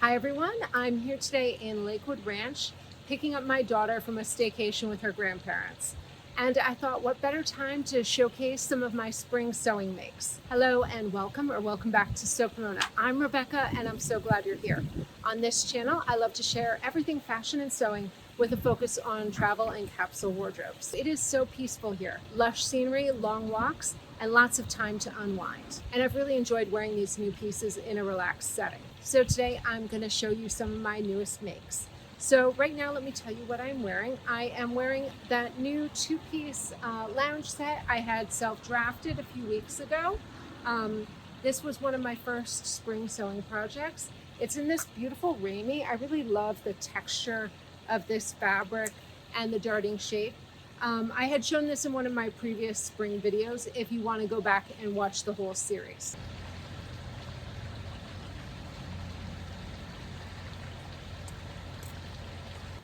Hi everyone, I'm here today in Lakewood Ranch picking up my daughter from a staycation with her grandparents. And I thought what better time to showcase some of my spring sewing makes. Hello and welcome back to Sew Pomona. I'm Rebecca and I'm so glad you're here. On this channel, I love to share everything fashion and sewing with a focus on travel and capsule wardrobes. It is so peaceful here. Lush scenery, long walks, and lots of time to unwind. And I've really enjoyed wearing these new pieces in a relaxed setting. So today I'm going to show you some of my newest makes. So right now, let me tell you what I'm wearing. I am wearing that new two-piece lounge set I had self-drafted a few weeks ago. This was one of my first spring sewing projects. It's in this beautiful Ramie. I really love the texture of this fabric and the darting shape. I had shown this in one of my previous spring videos if you want to go back and watch the whole series.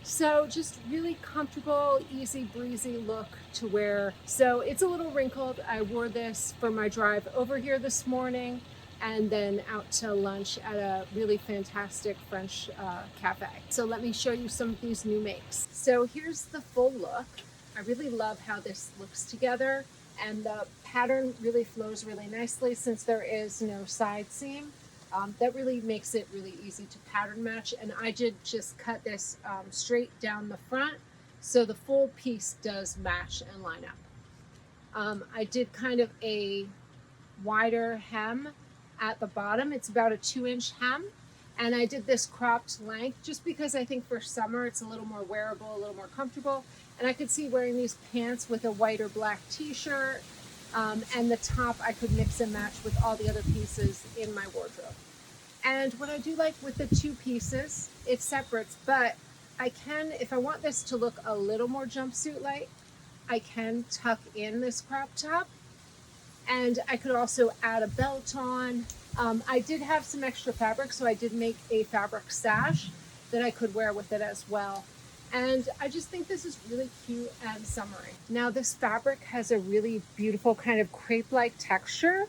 So just really comfortable, easy breezy look to wear. So it's a little wrinkled. I wore this for my drive over here this morning and then out to lunch at a really fantastic French cafe. So let me show you some of these new makes. So here's the full look. I really love how this looks together, and the pattern really flows really nicely since there is no side seam. That really makes it really easy to pattern match, and I did just cut this straight down the front so the full piece does match and line up. I did kind of a wider hem at the bottom. It's about a 2-inch hem, and I did this cropped length just because I think for summer it's a little more wearable, a little more comfortable, and I could see wearing these pants with a white or black t-shirt. And the top I could mix and match with all the other pieces in my wardrobe. And what I do like with the two pieces, it separates, but I can, if I want this to look a little more jumpsuit-like, I can tuck in this crop top, and I could also add a belt on. I did have some extra fabric, so I did make a fabric sash that I could wear with it as well. And I just think this is really cute and summery. Now this fabric has a really beautiful kind of crepe-like texture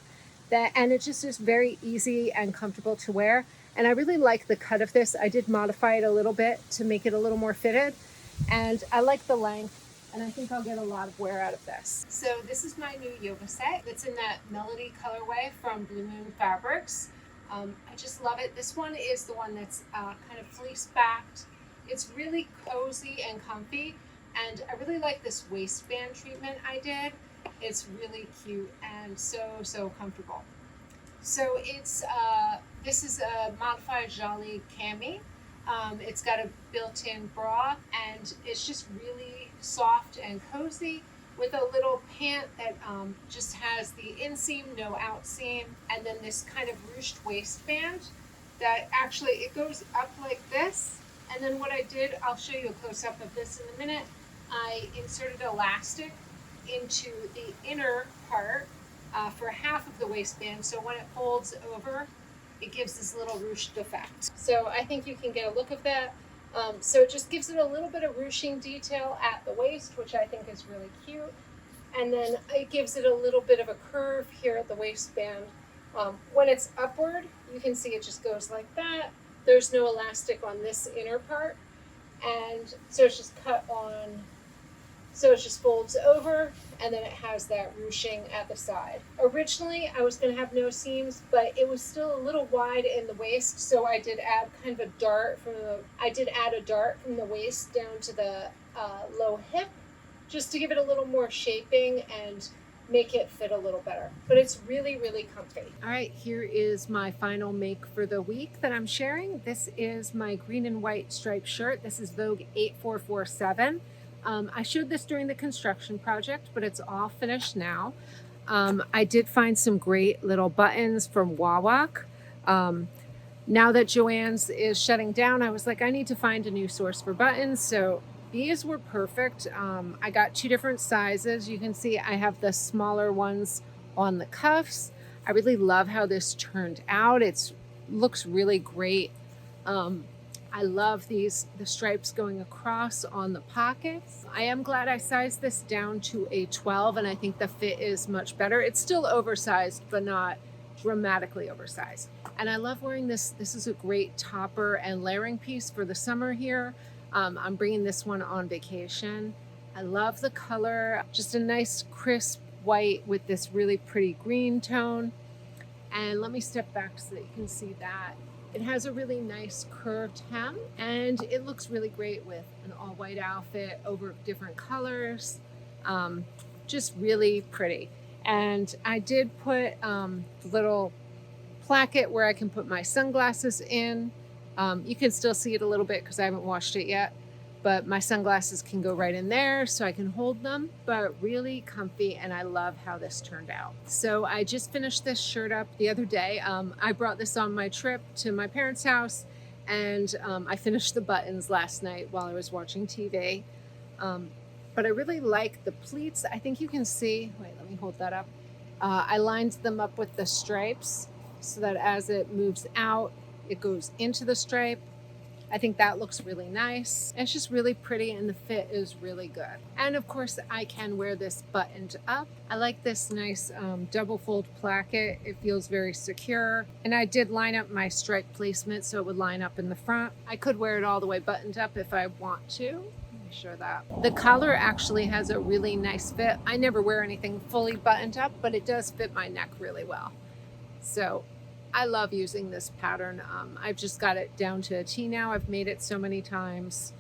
and it just is very easy and comfortable to wear. And I really like the cut of this. I did modify it a little bit to make it a little more fitted. And I like the length, and I think I'll get a lot of wear out of this. So this is my new yoga set. It's in that Melody colorway from Blue Moon Fabrics. I just love it. This one is the one that's kind of fleece-backed. It's really cozy and comfy, and I really like this waistband treatment I did. It's really cute and so comfortable. So it's this is a modified Jolly cami. It's got a built-in bra, and it's just really soft and cozy with a little pant that just has the inseam, no outseam, and then this kind of ruched waistband that actually it goes up like this. And then what I did, I'll show you a close-up of this in a minute. I inserted elastic into the inner part for half of the waistband, so when it folds over, it gives this little ruched effect. So I think you can get a look of that. So it just gives it a little bit of ruching detail at the waist, which I think is really cute. And then it gives it a little bit of a curve here at the waistband. When it's upward, you can see it just goes like that. There's no elastic on this inner part, and so it's just cut on, so it just folds over, and then it has that ruching at the side. Originally I was going to have no seams, but it was still a little wide in the waist, so I did add kind of a dart from the waist down to the low hip, just to give it a little more shaping and make it fit a little better, but it's really comfy. All right, here is my final make for the week that I'm sharing. This is my green and white striped shirt. This is Vogue 8447. I showed this during the construction project, but it's all finished now. I did find some great little buttons from Wawak. Now that Joann's is shutting down, I was like, I need to find a new source for buttons, so these were perfect. I got 2 different sizes. You can see I have the smaller ones on the cuffs. I really love how this turned out. It looks really great. I love the stripes going across on the pockets. I am glad I sized this down to a 12, and I think the fit is much better. It's still oversized, but not dramatically oversized. And I love wearing this. This is a great topper and layering piece for the summer here. I'm bringing this one on vacation. I love the color, just a nice crisp white with this really pretty green tone. And let me step back so that you can see that. It has a really nice curved hem, and it looks really great with an all white outfit over different colors. Just really pretty. And I did put little placket where I can put my sunglasses in. You can still see it a little bit because I haven't washed it yet, but my sunglasses can go right in there so I can hold them, but really comfy, and I love how this turned out. So I just finished this shirt up the other day. I brought this on my trip to my parents' house, and I finished the buttons last night while I was watching TV. But I really like the pleats. I think you can see, wait, let me hold that up. I lined them up with the stripes so that as it moves out, it goes into the stripe. I think that looks really nice. It's just really pretty, and the fit is really good. And of course, I can wear this buttoned up. I like this nice double fold placket. It feels very secure. And I did line up my stripe placement so it would line up in the front. I could wear it all the way buttoned up if I want to. Show that. The collar actually has a really nice fit. I never wear anything fully buttoned up, but it does fit my neck really well. So I love using this pattern. I've just got it down to a T now. I've made it so many times.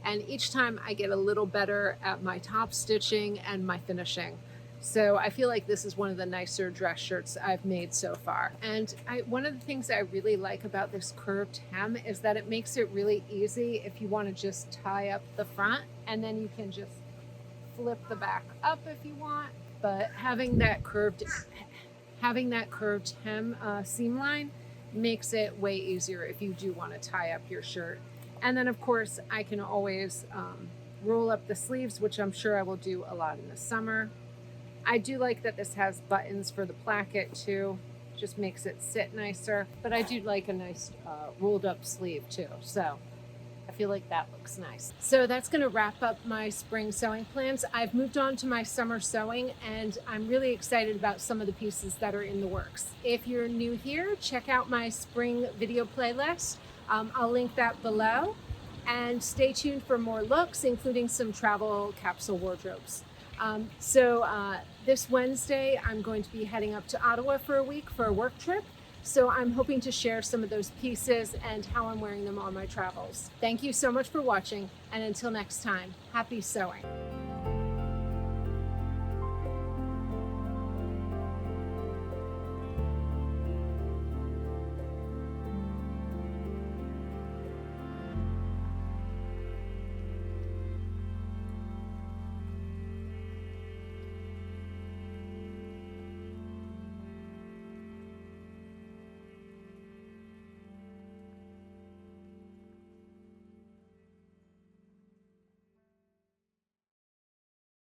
And each time I get a little better at my top stitching and my finishing. So I feel like this is one of the nicer dress shirts I've made so far. And one of the things I really like about this curved hem is that it makes it really easy if you want to just tie up the front, and then you can just flip the back up if you want. But having that curved hem seam line makes it way easier if you do want to tie up your shirt. And then of course I can always roll up the sleeves, which I'm sure I will do a lot in the summer. I do like that this has buttons for the placket too. Just makes it sit nicer. But I do like a nice rolled up sleeve too. So I feel like that looks nice. So that's going to wrap up my spring sewing plans. I've moved on to my summer sewing, and I'm really excited about some of the pieces that are in the works. If you're new here, check out my spring video playlist. I'll link that below. And stay tuned for more looks, including some travel capsule wardrobes. This Wednesday, I'm going to be heading up to Ottawa for a week for a work trip. So I'm hoping to share some of those pieces and how I'm wearing them on my travels. Thank you so much for watching, and until next time, happy sewing.